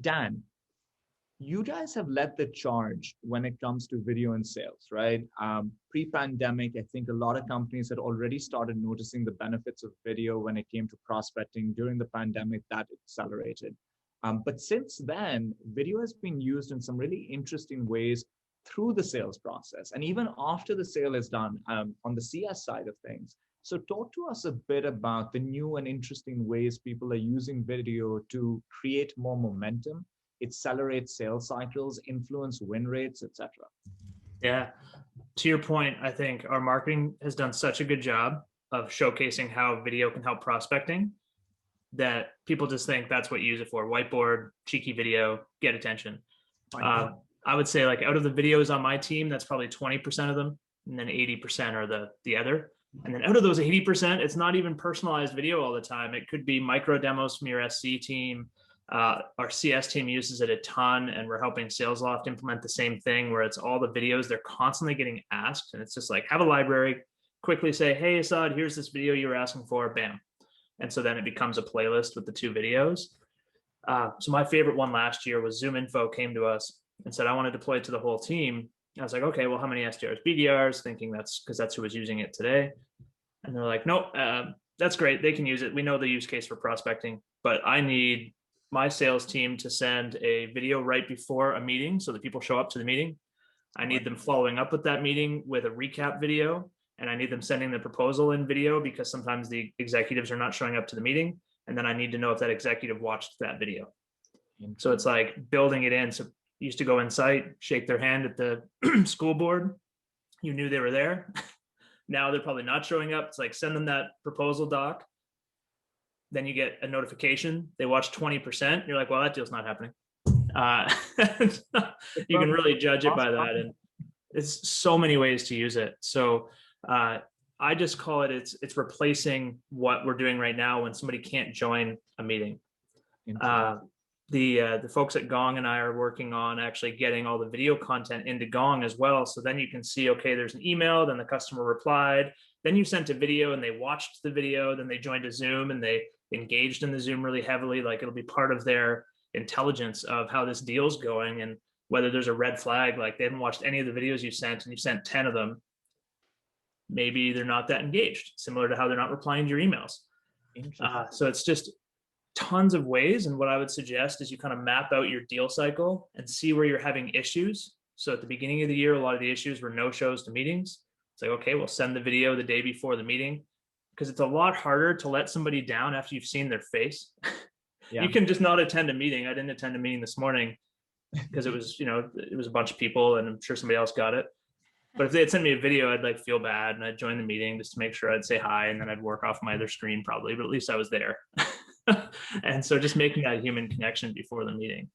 Dan, you guys have led the charge when it comes to video and sales, right? Pre-pandemic, I think a lot of companies had already started noticing the benefits of video when it came to prospecting. During the pandemic, that accelerated. But since then, video has been used in some really interesting ways through the sales process, and even after the sale is done, on the CS side of things. So talk to us a bit about the new and interesting ways people are using video to create more momentum, accelerate sales cycles, influence win rates, etc. Yeah. To your point, I think our marketing has done such a good job of showcasing how video can help prospecting that people just think that's what you use it for. Whiteboard, cheeky video, get attention. Fine. I would say like out of the videos on my team, that's probably 20% of them. And then 80% are the other. And then out of those 80%, it's not even personalized video all the time. It could be micro demos from your SC team. Our CS team uses it a ton, and we're helping SalesLoft implement the same thing where it's all the videos they're constantly getting asked. And it's just like, have a library, quickly say, hey, Assad, here's this video you were asking for, bam. And so then it becomes a playlist with the two videos. So my favorite one last year was ZoomInfo came to us and said, I want to deploy it to the whole team. I was like, okay, well, how many SDRs, BDRs? Thinking that's because that's who was using it today. And they're like, nope, that's great. They can use it. We know the use case for prospecting, but I need my sales team to send a video right before a meeting so that people show up to the meeting. I need them following up with that meeting with a recap video, and I need them sending the proposal in video because sometimes the executives are not showing up to the meeting. And then I need to know if that executive watched that video. So it's like building it in. So you used to go in site, shake their hand at the school board. You knew they were there. Now they're probably not showing up. It's like send them that proposal doc. Then you get a notification. They watch 20%. You're like, well, that deal's not happening. You can really judge it by that. And it's so many ways to use it. So I just call it, it's replacing what we're doing right now when somebody can't join a meeting. The folks at Gong and I are working on actually getting all the video content into Gong as well. So then you can see, okay, there's an email, then the customer replied, then you sent a video and they watched the video, then they joined a Zoom and they engaged in the Zoom really heavily. Like it'll be part of their intelligence of how this deal's going and whether there's a red flag, like they haven't watched any of the videos you sent and you sent 10 of them. Maybe they're not that engaged, similar to how they're not replying to your emails. So it's just tons of ways. And what I would suggest is you kind of map out your deal cycle and see where you're having issues. So at the beginning of the year, a lot of the issues were no shows to meetings. It's like, okay, we'll send the video the day before the meeting because it's a lot harder to let somebody down after you've seen their face. Yeah. You can just not attend a meeting. I didn't attend a meeting this morning because it was, it was a bunch of people and I'm sure somebody else got it. But if they had sent me a video, I'd like feel bad and I'd join the meeting just to make sure I'd say hi and then I'd work off my other screen probably, but at least I was there. And so just making that human connection before the meeting.